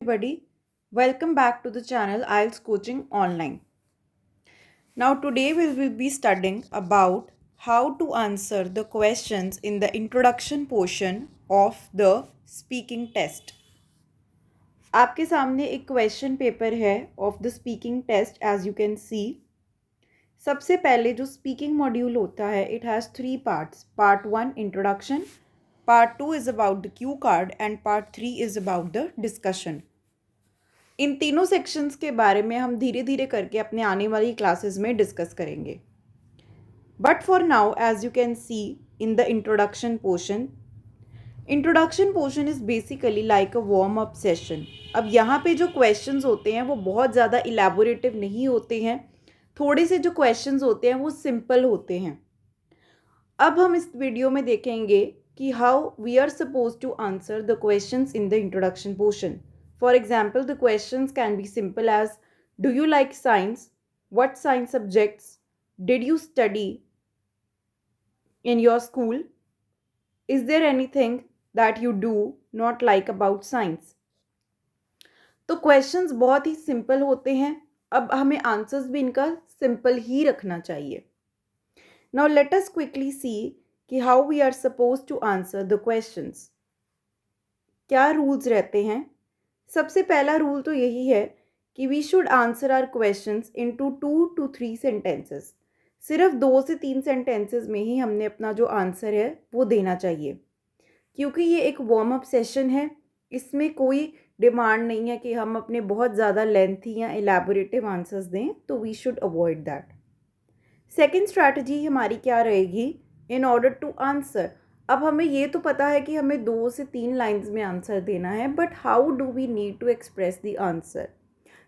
everybody, welcome back to the channel IELTS Coaching Online. Now today we will be studying about how to answer the questions in the introduction portion of the speaking test. आपके सामने एक question paper है of the speaking test as you can see. सबसे पहले जो speaking module होता है it has 3 parts. Part 1 introduction, part 2 is about the cue card and part 3 is about the discussion. इन तीनों सेक्शंस के बारे में हम धीरे धीरे करके अपने आने वाली क्लासेस में डिस्कस करेंगे. But for now as you can see in the introduction portion is basically like a warm up session. अब यहाँ पे जो क्वेश्चंस होते हैं वो बहुत ज़्यादा इलेबोरेटिव नहीं होते हैं. थोड़े से जो क्वेश्चंस होते हैं वो सिंपल होते हैं. अब हम इस वीडियो में देखेंगे कि how we are suppose to answer the questions in the introduction portion. For example, the questions can be simple as, do you like science? What science subjects did you study in your school? Is there anything that you do not like about science? तो questions बहुत ही simple होते हैं. अब हमें answers भी इनका simple ही रखना चाहिए. Now let us quickly see कि how we are suppose to answer the questions. क्या रूल्स रहते हैं. सबसे पहला रूल तो यही है कि we should answer our questions into 2 to 3 sentences. सिर्फ 2 से 3 सेंटेंसेस में ही हमने अपना जो आंसर है वो देना चाहिए, क्योंकि ये एक वार्म अप सेशन है. इसमें कोई डिमांड नहीं है कि हम अपने बहुत ज़्यादा लेंथी या एलैबोरेटिव आंसर्स दें, तो we should avoid that. Second strategy हमारी क्या रहेगी इन ऑर्डर टू आंसर. अब हमें ये तो पता है कि हमें 2 से 3 लाइंस में आंसर देना है, but how do we need to express the answer.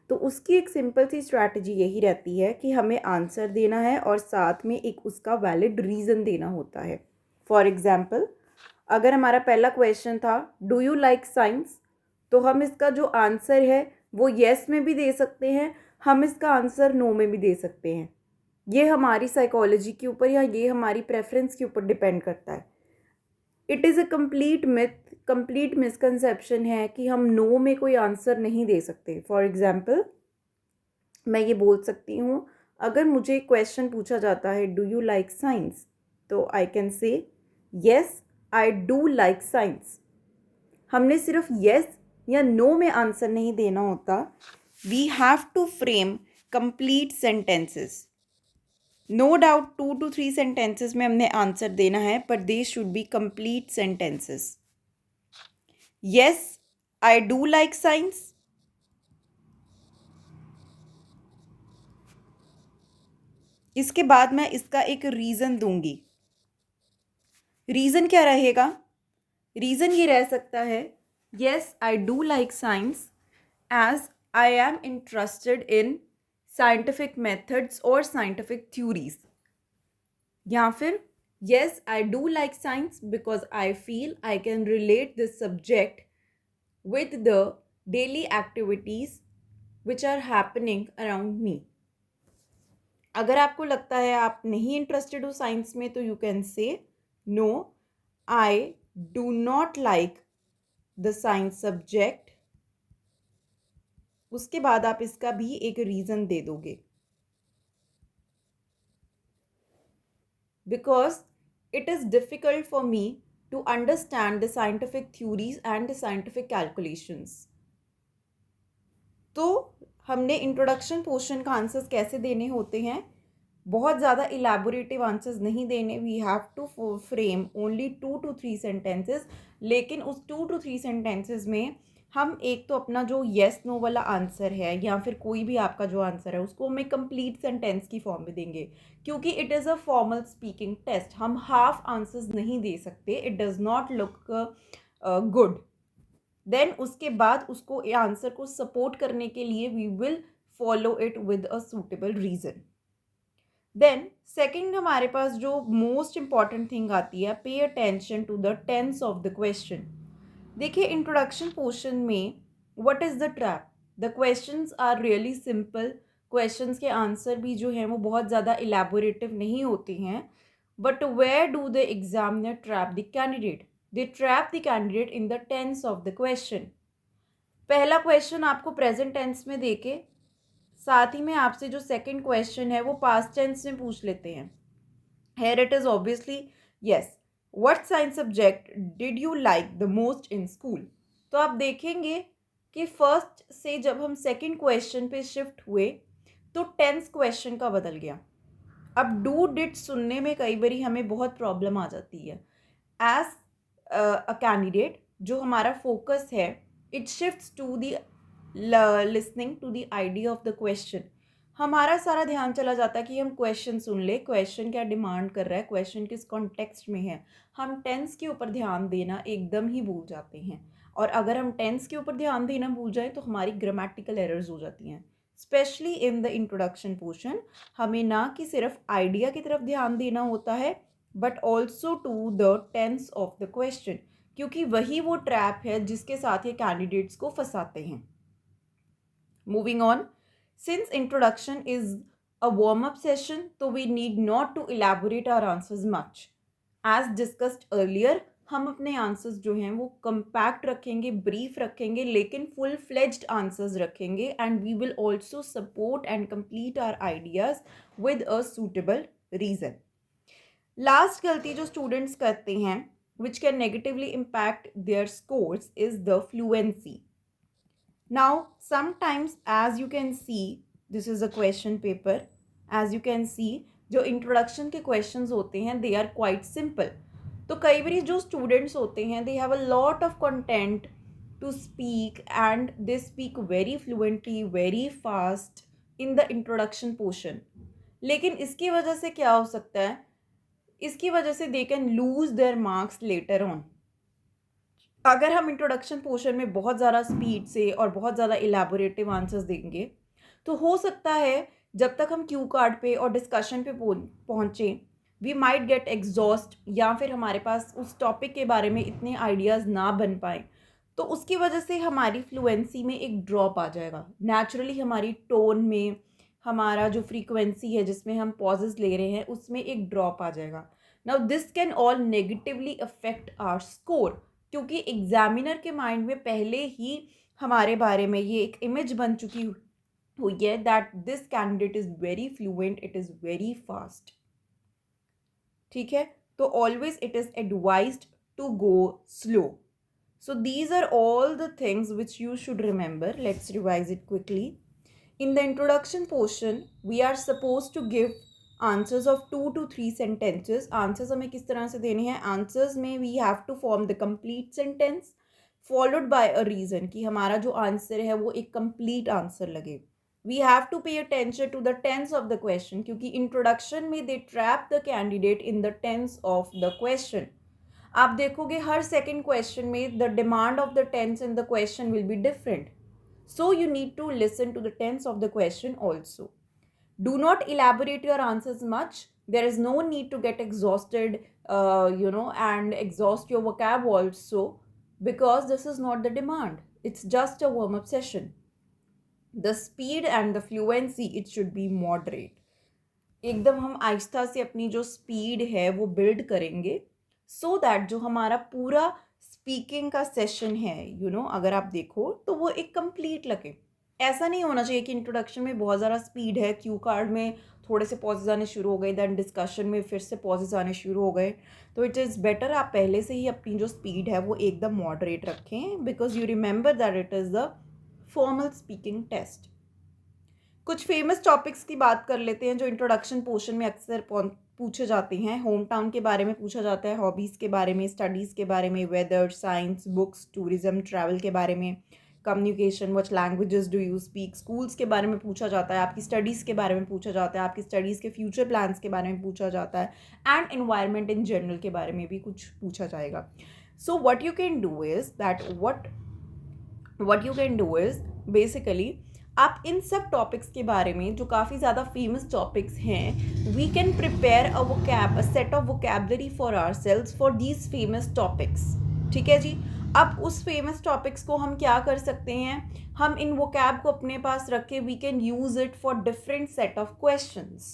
तो उसकी एक सिंपल सी स्ट्रैटेजी यही रहती है कि हमें आंसर देना है और साथ में एक उसका वैलिड रीज़न देना होता है. फॉर एग्जाम्पल, अगर हमारा पहला क्वेश्चन था डू यू लाइक साइंस, तो हम इसका जो आंसर है वो येस में भी दे सकते हैं, हम इसका आंसर नो में भी दे सकते हैं. ये हमारी साइकोलॉजी के ऊपर या ये हमारी प्रेफरेंस के ऊपर डिपेंड करता है. It is a complete myth, complete misconception है कि हम नो में कोई आंसर नहीं दे सकते. फॉर एग्जाम्पल, मैं ये बोल सकती हूँ, अगर मुझे क्वेश्चन पूछा जाता है डू यू लाइक साइंस, तो I can say yes I do like science. हमने सिर्फ येस या नो में आंसर नहीं देना होता. We have to frame complete sentences. No doubt 2 to 3 sentences में हमने आंसर देना है, but they should be complete sentences. Yes I do like science. इसके बाद मैं इसका एक रीज़न दूंगी. रीज़न क्या रहेगा. रीज़न ये रह सकता है yes I do like science as I am interested in scientific methods और साइंटिफिक थ्योरीज. या फिर yes I do like science because I feel I can relate this subject with the daily activities which are happening around me. अगर आपको लगता है आप नहीं interested हो साइंस में, तो you can say no I do not like the science subject. उसके बाद आप इसका भी एक रीज़न दे दोगे. Because it is difficult for me to understand the scientific theories and the scientific calculations. तो हमने इंट्रोडक्शन पोर्शन का आंसर्स कैसे देने होते हैं. बहुत ज़्यादा इलेबोरेटिव आंसर्स नहीं देने. We have to frame only 2 to 3 sentences. लेकिन उस 2 to 3 सेंटेंसेस में हम एक तो अपना जो येस नो वाला आंसर है या फिर कोई भी आपका जो आंसर है उसको हम एक कंप्लीट सेंटेंस की फॉर्म में देंगे, क्योंकि it is a formal speaking test. हम हाफ आंसर्स नहीं दे सकते. It does not look good. Then उसके बाद उसको आंसर को सपोर्ट करने के लिए we will follow it with a suitable reason. Then second हमारे पास जो मोस्ट इम्पॉर्टेंट थिंग आती है, pay attention to the tense of the question. देखिए इंट्रोडक्शन पोर्शन में what is the trap. The questions are really simple. Questions के answer भी जो हैं वो बहुत ज़्यादा इलेबोरेटिव नहीं होते हैं. But where do the examiner trap the candidate. They trap the candidate in the tense of the question. पहला क्वेश्चन आपको प्रेजेंट टेंस में देके साथ ही में आपसे जो सेकंड क्वेश्चन है वो पास्ट टेंस में पूछ लेते हैं. Here it is obviously yes. What science subject did you like the most in school? तो आप देखेंगे कि फर्स्ट से जब हम सेकंड क्वेश्चन पे शिफ्ट हुए तो टेंस क्वेश्चन का बदल गया. अब डू डिड सुनने में कई बारी हमें बहुत प्रॉब्लम आ जाती है. एज अ कैंडिडेट जो हमारा फोकस है it shifts to the listening to the idea of the question. हमारा सारा ध्यान चला जाता है कि हम क्वेश्चन सुन ले, क्वेश्चन क्या डिमांड कर रहा है, क्वेश्चन किस कॉन्टेक्स्ट में है. हम टेंस के ऊपर ध्यान देना एकदम ही भूल जाते हैं. और अगर हम टेंस के ऊपर ध्यान देना भूल जाएं तो हमारी ग्रामेटिकल एरर्स हो जाती हैं. Specially in the introduction portion हमें ना कि सिर्फ आइडिया की तरफ ध्यान देना होता है but also to the tense of the question, क्योंकि वही वो ट्रैप है जिसके साथ ये कैंडिडेट्स को फंसाते हैं. Moving on, since introduction is a warm-up session, so we need not to elaborate our answers much. As discussed earlier, हम अपने आंसर्स जो हैं वो कंपैक्ट रखेंगे, ब्रीफ रखेंगे, लेकिन फुल फ्लेज्ड आंसर्स रखेंगे. And we will also support and complete our ideas with a suitable reason. Last गलती जो स्टूडेंट्स करते हैं which can negatively impact their scores is the fluency. Now, sometimes as you can see, this is a question paper. As you can see, जो introduction के questions होते हैं they are quite simple. तो कई बार जो students होते हैं they have a lot of content to speak and they speak very fluently, very fast in the introduction portion. लेकिन इसकी वजह से क्या हो सकता है, इसकी वजह से they can lose their marks later on. अगर हम इंट्रोडक्शन पोर्शन में बहुत ज़्यादा स्पीड से और बहुत ज़्यादा इलेबोरेटिव आंसर्स देंगे तो हो सकता है जब तक हम क्यू कार्ड पे और डिस्कशन पे पहुँचें वी माइट गेट एग्जॉस्ट, या फिर हमारे पास उस टॉपिक के बारे में इतने आइडियाज़ ना बन पाएँ. तो उसकी वजह से हमारी फ्लुएंसी में एक ड्रॉप आ जाएगा. नेचुरली हमारी टोन में, हमारा जो फ्रीक्वेंसी है जिसमें हम पॉजेज ले रहे हैं उसमें एक ड्रॉप आ जाएगा. Now this can all negatively affect our score, क्योंकि एग्जामिनर के माइंड में पहले ही हमारे बारे में ये एक इमेज बन चुकी हुई है that this candidate is very fluent, it is very fast. ठीक है, तो always it is advised to go slow. So these are all the things which you should remember. Let's revise it quickly. In the introduction portion we are suppose to give answers of 2 to 3 sentences. Answers हमें किस तरह से देने हैं, answers में we have to form the complete sentence followed by a reason, कि हमारा जो आंसर है वो एक कंप्लीट आंसर लगे. We have to pay attention to the tense of the question, क्योंकि इंट्रोडक्शन में they trap the candidate in the tense of the question. आप देखोगे हर सेकेंड क्वेश्चन में the demand of the tense in the question will be different. So you need to listen to the tense of the question also. Do not elaborate your answers much. There is no need to get exhausted, and exhaust your vocab also, because this is not the demand. It's just a warm-up session. The speed and the fluency, it should be moderate. एकदम हम आहिस्ता से अपनी जो speed है वो build करेंगे so that जो हमारा पूरा स्पीकिंग का सेशन है अगर आप देखो तो वो एक कंप्लीट लगे. ऐसा नहीं होना चाहिए कि इंट्रोडक्शन में बहुत ज़्यादा स्पीड है, क्यू कार्ड में थोड़े से पॉजेज आने शुरू हो गए, दैन डिस्कशन में फिर से पॉजेज आने शुरू हो गए. तो इट इज़ बेटर आप पहले से ही अपनी जो स्पीड है वो एकदम मॉडरेट रखें, because you remember that it is the formal speaking test. कुछ फेमस टॉपिक्स की बात कर लेते हैं जो इंट्रोडक्शन पोर्शन में अक्सर पूछे जाते हैं. होम टाउन के बारे में पूछा जाता है, हॉबीज़ के बारे में, स्टडीज़ के बारे में, weather, science, books, tourism, travel के बारे में, communication, what languages do you speak. Schools के बारे में पूछा जाता है, आपकी स्टडीज़ के बारे में पूछा जाता है, आपकी स्टडीज़ के फ्यूचर प्लान्स के बारे में पूछा जाता है, एंड एनवायरनमेंट इन जनरल के बारे में भी कुछ पूछा जाएगा. So what you can do is that what you can do is basically आप इन सब टॉपिक्स के बारे में जो काफ़ी ज़्यादा फेमस टॉपिक्स हैं we can prepare a set of vocabulary for ourselves for these famous topics. ठीक है जी. अब उस फेमस टॉपिक्स को हम क्या कर सकते हैं, हम इन वोकैब को अपने पास रख के we can use it for different set of questions.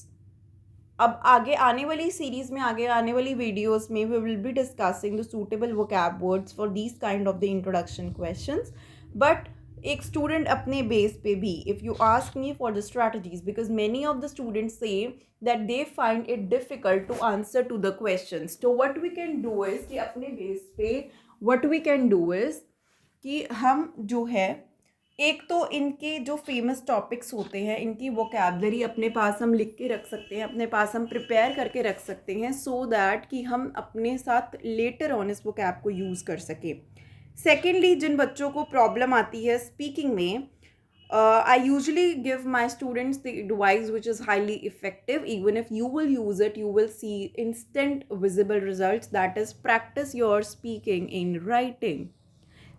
अब आगे आने वाली सीरीज़ में, आगे आने वाली वीडियोस में we will be discussing the suitable vocab words for these kind of the introduction questions. But एक स्टूडेंट अपने बेस पे भी, if you ask me for the strategies, because many of the students say that they find it difficult to answer to the questions, तो what we can do is कि अपने base पे what we can do is कि हम जो है, एक तो इनके जो फेमस टॉपिक्स होते हैं इनकी वोकैबलरी अपने पास हम लिख के रख सकते हैं, अपने पास हम प्रिपेयर करके रख सकते हैं, सो दैट कि हम अपने साथ लेटर ऑन इस वोकैब को यूज़ कर सकें. सेकेंडली, जिन बच्चों को प्रॉब्लम आती है स्पीकिंग में, I usually give my students the advice which is highly effective. Even if you will use it, you will see instant visible results. That is, practice your speaking in writing.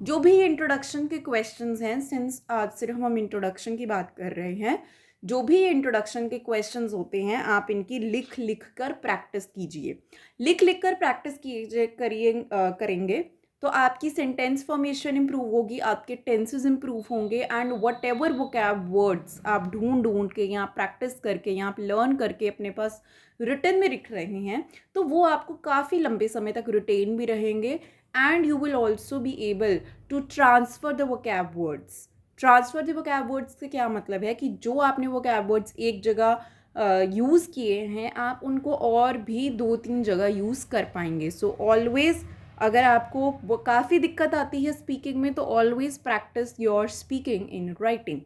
जो भी introduction के questions हैं, since आज सिर्फ हम introduction की बात कर रहे हैं, जो भी इंट्रोडक्शन के क्वेश्चंस होते हैं आप इनकी लिख लिख कर प्रैक्टिस कीजिए. लिख लिख कर प्रैक्टिस कीजिए करेंगे तो आपकी सेंटेंस फॉर्मेशन इंप्रूव होगी, आपके टेंसेस इंप्रूव होंगे, and what ever vocab words आप ढूंढ के यहाँ प्रैक्टिस करके यहाँ आप लर्न करके अपने पास रिटन में लिख रहे हैं, तो वो आपको काफ़ी लंबे समय तक रिटेन भी रहेंगे, and you will also be able to transfer the vocab words. Transfer the vocab words से क्या मतलब है कि जो आपने vocab words एक जगह यूज़ किए हैं आप उनको और भी 2-3 जगह यूज़ कर पाएंगे. सो ऑलवेज़ अगर आपको वो काफ़ी दिक्कत आती है स्पीकिंग में, तो always practice your speaking in writing.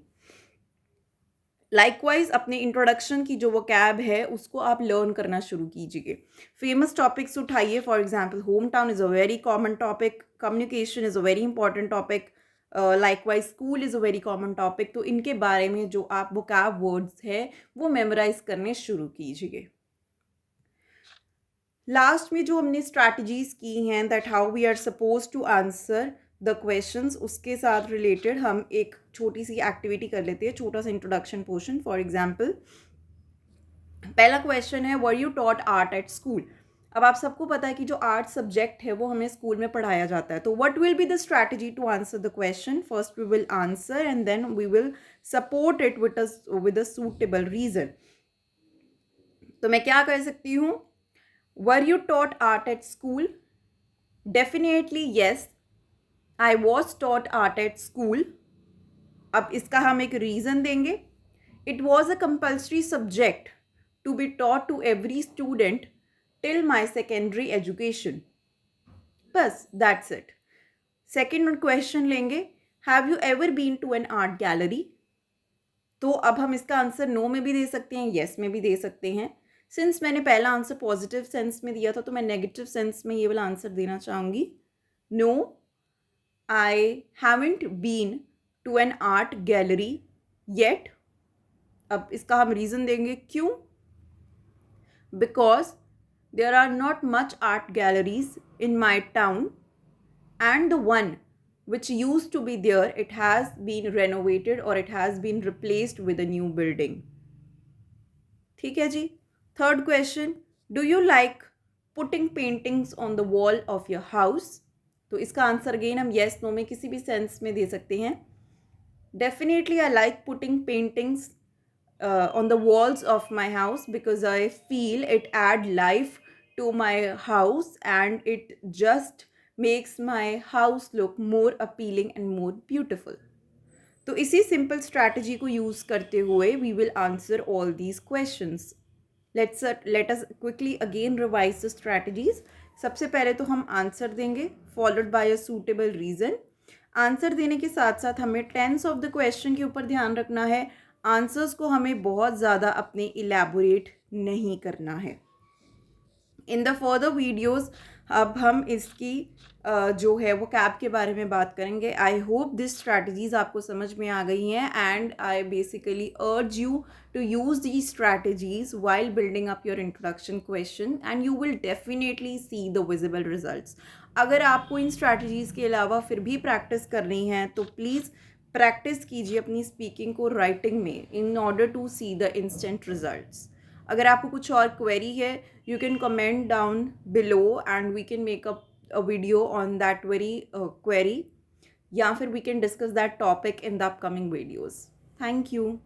Likewise अपने इंट्रोडक्शन की जो वोकैब है उसको आप लर्न करना शुरू कीजिए. फेमस टॉपिक्स उठाइए. For example, home town is a very common topic, communication is a very important topic, likewise school is a very common topic. तो इनके बारे में जो आप वोकैब वर्ड्स है वो मेमोराइज करने शुरू कीजिए. लास्ट में जो हमने स्ट्रैटेजीज की हैं that how we are suppose to answer the questions, उसके साथ रिलेटेड हम एक छोटी सी एक्टिविटी कर लेते हैं, छोटा सा इंट्रोडक्शन पोर्शन. फॉर एग्जांपल, पहला क्वेश्चन है, were you taught art at school. अब आप सबको पता है कि जो आर्ट सब्जेक्ट है वो हमें स्कूल में पढ़ाया जाता है. तो what will be the strategy to answer the question. First we will answer and then we will support it with a suitable reason. तो मैं क्या कर सकती हूँ? Were you taught art at school? Definitely yes, I was taught art at school. अब इसका हम एक रीज़न देंगे. It was a compulsory subject to be taught to every student till my secondary education. बस that's it. सेकेंड क्वेश्चन लेंगे, Have you ever been to an art gallery? तो अब हम इसका आंसर नो में भी दे सकते हैं, येस में भी दे सकते हैं. सिंस मैंने पहला आंसर पॉजिटिव सेंस में दिया था तो मैं नेगेटिव सेंस में ये वाला आंसर देना चाहूँगी. No, I haven't been to an art gallery yet. अब इसका हम रीज़न देंगे क्यों. Because there are not much art galleries in my town and the one which used to be there, it has been renovated or it has been replaced with a new building. ठीक है जी. Third question, do you like putting paintings on the wall of your house. तो इसका answer again हम yes no में किसी भी sense में दे सकते हैं. Definitely I like putting paintings on the walls of my house because I feel it add life to my house and it just makes my house look more appealing and more beautiful. तो इसी simple strategy को use करते हुए we will answer all these questions. Let us quickly again revise the strategies. सबसे पहले तो हम answer देंगे followed by a suitable reason. Answer देने के साथ साथ हमें टेंस ऑफ द क्वेश्चन के ऊपर ध्यान रखना है. आंसर्स को हमें बहुत ज़्यादा अपने इलेबोरेट नहीं करना है. इन द फर्दर वीडियोज़ अब हम इसकी जो है वो कैब के बारे में बात करेंगे. आई होप दिस स्ट्रैटेजीज़ आपको समझ में आ गई हैं and I basically urge you to use the strategies while building up your introduction question and you will definitely see the visible results. अगर आपको इन स्ट्रैटेजीज़ के अलावा फिर भी प्रैक्टिस करनी है तो प्लीज़ प्रैक्टिस कीजिए अपनी स्पीकिंग को राइटिंग में in order to see the instant results. अगर आपको कुछ और क्वेरी है you can comment down below and we can make a video on that very query या फिर we can discuss that topic in the upcoming videos. Thank you.